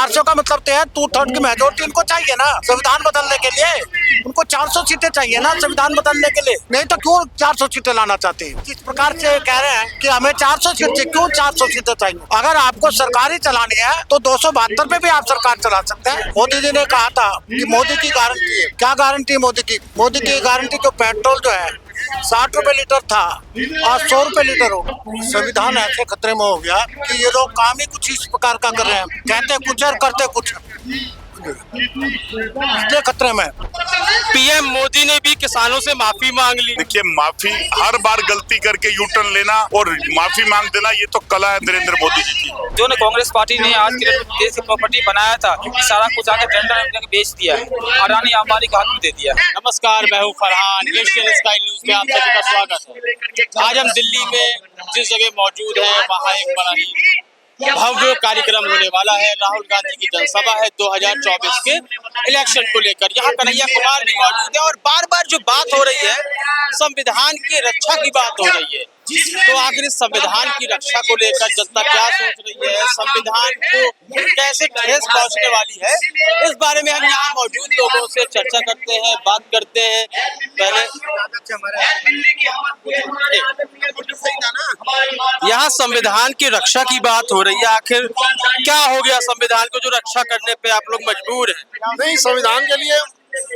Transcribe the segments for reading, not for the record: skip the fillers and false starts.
400 का मतलब तो है 2/3 की मेजोरिटी इनको चाहिए ना संविधान बदलने के लिए। उनको 400 सीटें चाहिए ना संविधान बदलने के लिए, नहीं तो क्यों 400 सीटें लाना चाहते हैं। जिस प्रकार से कह रहे हैं कि हमें 400 सीटें, क्यों 400 सीटें चाहिए? अगर आपको सरकारी चलानी है तो 272 पे भी आप सरकार चला सकते हैं। मोदी जी ने कहा था कि मोदी की गारंटी है। क्या गारंटी है मोदी की? मोदी की गारंटी जो पेट्रोल जो है 60 रुपए लीटर था, आज 100 रुपए लीटर हो। संविधान ऐसे खतरे में हो गया कि ये लोग काम ही कुछ इस प्रकार का कर रहे हैं, कहते कुछ और करते कुछ, इसलिए खतरे में। पीएम मोदी ने भी किसानों से माफी मांग ली। देखिए, माफी हर बार गलती करके यू टर्न लेना और माफी मांग देना, ये तो कला है नरेंद्र मोदी जी की। जो ने कांग्रेस पार्टी ने आज के देश की प्रॉपर्टी बनाया था, क्योंकि सारा कुछ आगे टेंडर में बेच दिया है, अडानी अंबानी का हाथ में दे दिया। नमस्कार, मैं हूं फरहान, एशियन स्काई न्यूज में आप सभी का स्वागत है। आज हम दिल्ली में जिस जगह मौजूद है वहाँ एक बड़ा ही भव्य कार्यक्रम होने वाला है। राहुल गांधी की जनसभा है 2024 के इलेक्शन को लेकर। यहाँ कन्हैया कुमार भी मौजूद है और बार बार जो बात हो रही है संविधान की रक्षा की बात हो रही है। तो आखिर इस संविधान की रक्षा को लेकर जनता क्या सोच रही है, संविधान को कैसे ठेस पहुंचने वाली है, इस बारे में हम यहाँ मौजूद लोगों से चर्चा करते हैं, बात करते हैं। पहले यहाँ संविधान की रक्षा की बात हो रही है, आखिर क्या हो गया संविधान को जो रक्षा करने पे आप लोग मजबूर हैं? नहीं, संविधान के लिए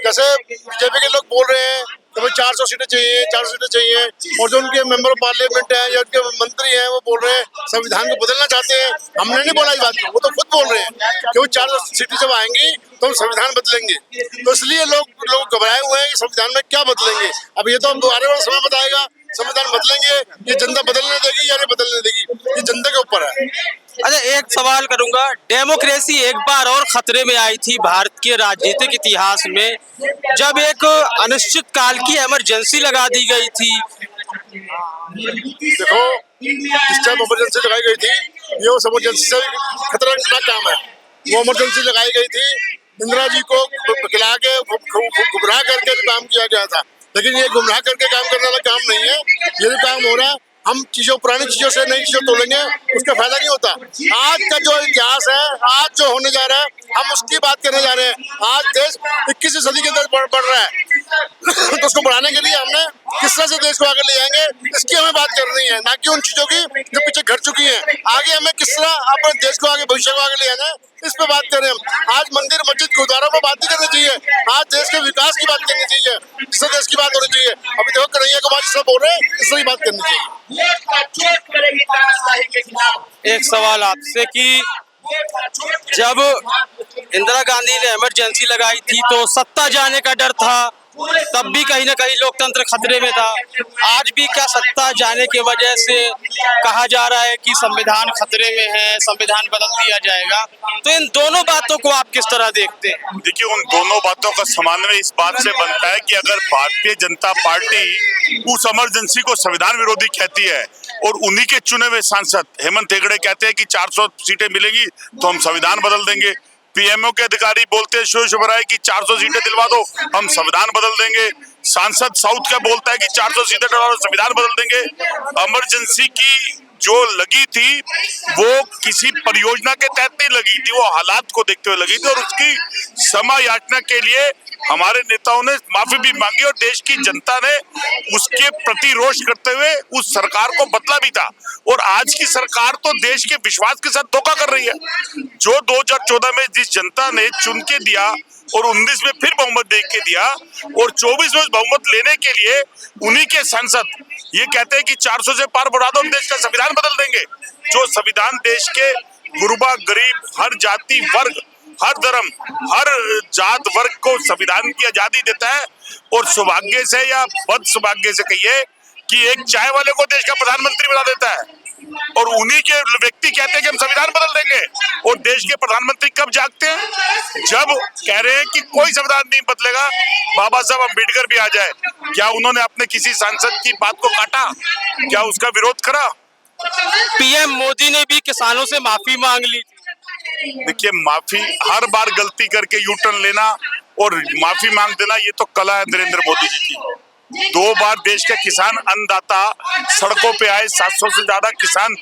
जैसे बीजेपी के लोग बोल रहे हैं कि भाई 400 सीटें चाहिए, 400 सीटें चाहिए, और जो उनके मेंबर ऑफ पार्लियामेंट हैं या उनके मंत्री हैं वो बोल रहे हैं संविधान को बदलना चाहते हैं। हमने नहीं बोला इस बात को, वो तो खुद बोल रहे हैं कि वो 400 सीटें जब आएंगी तो हम संविधान बदलेंगे। तो इसलिए लोग घबराए हुए हैं कि संविधान में क्या बदलेंगे। अब ये तो हम आने वाला समय बताएगा, संविधान बदलेंगे, ये जनता बदलने देगी या नहीं बदलने देगी, ये जनता के ऊपर है। अच्छा, एक सवाल करूंगा, डेमोक्रेसी एक बार और खतरे में आई थी भारत के राजनीतिक इतिहास में जब एक अनिश्चित काल की इमरजेंसी लगा दी गई थी। देखो, जिस टाइम इमरजेंसी लगाई गई थी, ये उस इमरजेंसी से खतरनाक काम है। वो इमरजेंसी लगाई गई थी, इंदिरा जी को खिला के गुमराह करके काम किया गया था, लेकिन ये गुमराह करके काम करने वाला काम नहीं है। ये भी काम हो रहा है, हम पुरानी चीजों से नई चीजों तोड़ेंगे, उसका फायदा नहीं होता। आज का जो इतिहास है, आज जो होने जा रहा है, हम उसकी बात करने जा रहे हैं। आज देश 21वीं सदी के अंदर बढ़ रहा है तो उसको बढ़ाने के लिए हमने किस तरह से देश को आगे ले जाएंगे, इसकी हमें बात करनी है, ना कि उन चीजों की जो पीछे घट चुकी हैं। आगे हमें किस तरह अपने देश को आगे, भविष्य को आगे ले जाना है, इस पे बात करें हम। आज मंदिर मस्जिद गुरुद्वारों पर बात नहीं करनी चाहिए, आज देश के विकास की बात करनी चाहिए, इससे देश की बात होनी चाहिए। अभी देखो कन्हैया कुमार सब बोल रहे हैं, इससे बात करनी चाहिए। एक सवाल आपसे कि जब इंदिरा गांधी ने इमरजेंसी लगाई थी तो सत्ता जाने का डर था, तब भी कहीं ना कहीं लोकतंत्र खतरे में था। आज भी क्या सत्ता जाने की वजह से कहा जा रहा है कि संविधान खतरे में है, संविधान बदल दिया जाएगा? तो इन दोनों बातों को आप किस तरह देखते हैं? देखिए, उन दोनों बातों का समन्वय इस बात से बनता है कि अगर भारतीय जनता पार्टी उस इमरजेंसी को संविधान विरोधी कहती है और उन्हीं के चुने हुए सांसद हेमंत हेगड़े कहते हैं कि 400 सीटें मिलेंगी तो हम संविधान बदल देंगे, पीएमओ के अधिकारी बोलते हैं शोर शबराए कि 400 सीटें दिलवा दो हम संविधान बदल देंगे, सांसद साउथ का बोलता है कि 400 सीटें दिलवा दो संविधान बदल देंगे। इमरजेंसी की जो लगी थी वो किसी परियोजना के तहत नहीं लगी थी, वो हालात को देखते हुए लगी थी और उसकी समय याचना के लिए हमारे नेताओं ने माफी भी मांगी और देश की जनता ने उसके प्रति रोष करते हुए उस सरकार को बदला भी था। और आज की सरकार तो देश के विश्वास के साथ धोखा कर रही है। जो 2014 में जिस जनता ने चुन के दिया और 19 में फिर बहुमत दे के दिया और 24 में बहुमत लेने के लिए उन्हीं के सांसद ये कहते हैं कि 400 से पार बढ़ा दो, हम देश का संविधान बदल देंगे। जो संविधान देश के गुरबा गरीब, हर जाति वर्ग, हर धर्म, हर जात वर्ग को संविधान की आजादी देता है। और सौभाग्य से या बद सौभाग्य से कहिए कि एक चाय वाले को देश का प्रधानमंत्री बना देता है और उन्हीं के व्यक्ति कहते हैं कि हम संविधान बदल देंगे। और देश के प्रधानमंत्री कब जागते हैं? जब कह रहे हैं कि कोई संविधान नहीं बदलेगा, बाबा साहब अम्बेडकर भी आ जाए, क्या उन्होंने अपने किसी सांसद की बात को काटा? क्या उसका विरोध करा? पीएम मोदी ने भी किसानों से माफी मांग ली। देखिए, माफी हर बार गलती करके यू टर्न लेना और माफी मांग देना, ये तो कला है नरेंद्र मोदी जी की। 2 बार देश के किसान अन्नदाता सड़कों पे आए, 700 से ज्यादा किसान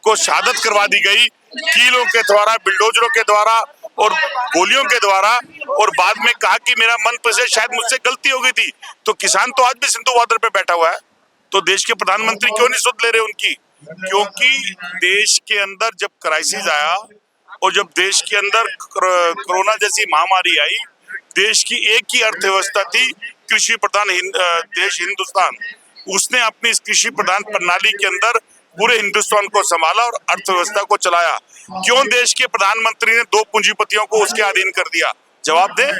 को शहादत करवा दी गई, कीलों के द्वारा, बिल्डोजरों के द्वारा और गोलियों के द्वारा, और बाद में कहा कि मेरा मन पे से शायद मुझसे गलती हो गई थी। तो किसान तो आज भी सिंधु बॉर्डर पे बैठा हुआ है, तो देश के प्रधानमंत्री क्यों नहीं सुध ले रहे उनकी? क्योंकि देश के अंदर जब क्राइसिस आया और जब देश के अंदर कोरोना जैसी महामारी आई, देश की एक ही अर्थव्यवस्था थी, कृषि प्रधान देश हिंदुस्तान, उसने अपनी इस कृषि प्रधान प्रणाली के अंदर पूरे हिंदुस्तान को संभाला और अर्थव्यवस्था को चलाया। क्यों देश के प्रधानमंत्री ने दो पूंजीपतियों को उसके अधीन कर दिया? जवाब दे।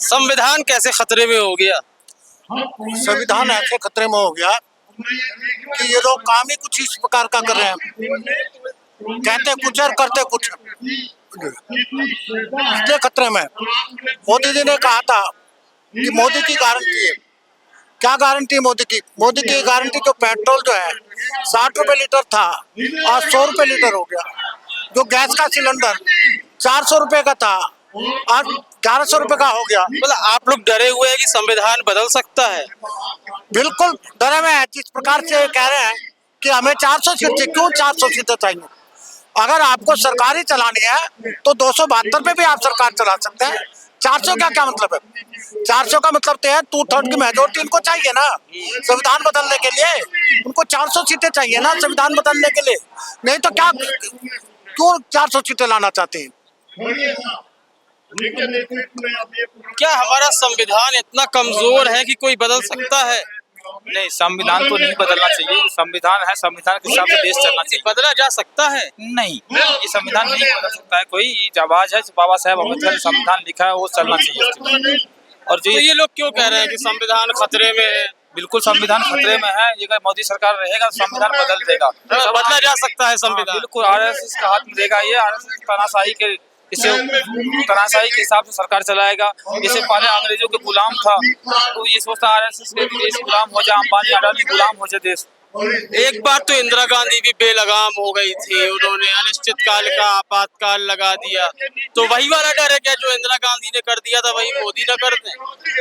संविधान कैसे खतरे में हो गया? संविधान ऐसे खतरे में हो गया कि ये लोग काम ही कुछ इस प्रकार का कर रहे हैं, कहते कुछ और करते कुछ, इसलिए खतरे में। मोदी जी ने कहा था कि मोदी की गारंटी है। क्या गारंटी मोदी की? मोदी की गारंटी जो पेट्रोल जो है 60 रुपए लीटर था, आज 100 रुपए लीटर हो गया। जो गैस का सिलेंडर 400 रुपए का था, आज 1100 रुपए का हो गया। मतलब आप लोग डरे हुए हैं कि संविधान बदल सकता है? बिल्कुल डरे में है। जिस प्रकार से कह रहे हैं कि हमें 400 सीटें, क्यों 400 सीटें चाहिए? अगर आपको सरकार ही चलानी है तो 272 पे भी आप सरकार चला सकते हैं। 400 का क्या मतलब है? 400 का मतलब तो है 2/3 की मेजोरिटी इनको चाहिए ना संविधान बदलने के लिए। उनको 400 सीटें चाहिए ना संविधान बदलने के लिए, नहीं तो क्या, क्यों 400 सीटें लाना चाहते हैं? क्या हमारा संविधान इतना कमजोर है कि कोई बदल सकता है? नहीं, संविधान तो नहीं बदलना चाहिए। संविधान है, संविधान के हिसाब से देश चलना चाहिए। बदला जा सकता है? नहीं, ये संविधान नहीं बदल सकता है कोई। ये आवाज है बाबा साहेब अम्बेडकर ने संविधान लिखा है, वो चलना चाहिए। और जो तो ये लोग क्यों कह रहे हैं कि संविधान खतरे में है? बिल्कुल संविधान खतरे में है। ये अगर मोदी सरकार रहेगा तो संविधान बदल देगा, बदला जा सकता है संविधान। बिल्कुल आरएसएस का हाथ में देगा ये। आरएसएस तानाशाही के तानाशाही के हिसाब से सरकार चलाएगा। जैसे पहले अंग्रेजों के गुलाम था, तो ये सोचता आरएसएस के देश गुलाम हो जाए, अंबानी अडानी गुलाम हो जाए देश। एक बार तो इंदिरा गांधी भी बेलगाम हो गई थी, उन्होंने अनिश्चित काल का आपातकाल लगा दिया। तो वही वाला डर है क्या? जो इंदिरा गांधी ने कर दिया था वही मोदी ने कर दे?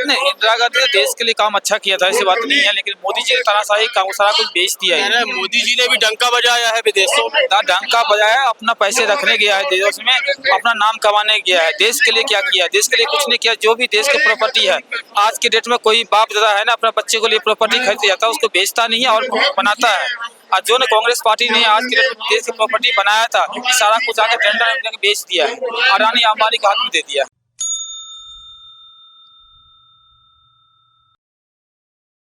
नहीं, इंदिरा गांधी ने देश के लिए काम अच्छा किया था, ऐसी बात नहीं है, लेकिन मोदी जी ने तानाशाही का सारा कुछ बेच दिया है। मोदी जी ने भी डंका बजाया है विदेशों में। डंका बजाया, अपना पैसे रखने गया है देश में, अपना नाम कमाने गया है। देश के लिए क्या किया? देश के लिए कुछ नहीं किया। जो भी देश की प्रॉपर्टी है, आज के डेट में कोई बाप दादा है ना, अपना बच्चे के लिए प्रॉपर्टी खरीद जाता है, उसको बेचता नहीं है और बनाता है। आज जो ने कांग्रेस पार्टी ने आज के देश की प्रॉपर्टी बनाया था, सारा कुछ आके टेंडर में बेच दिया है, अडानी अंबानी के हाथ में दे दिया।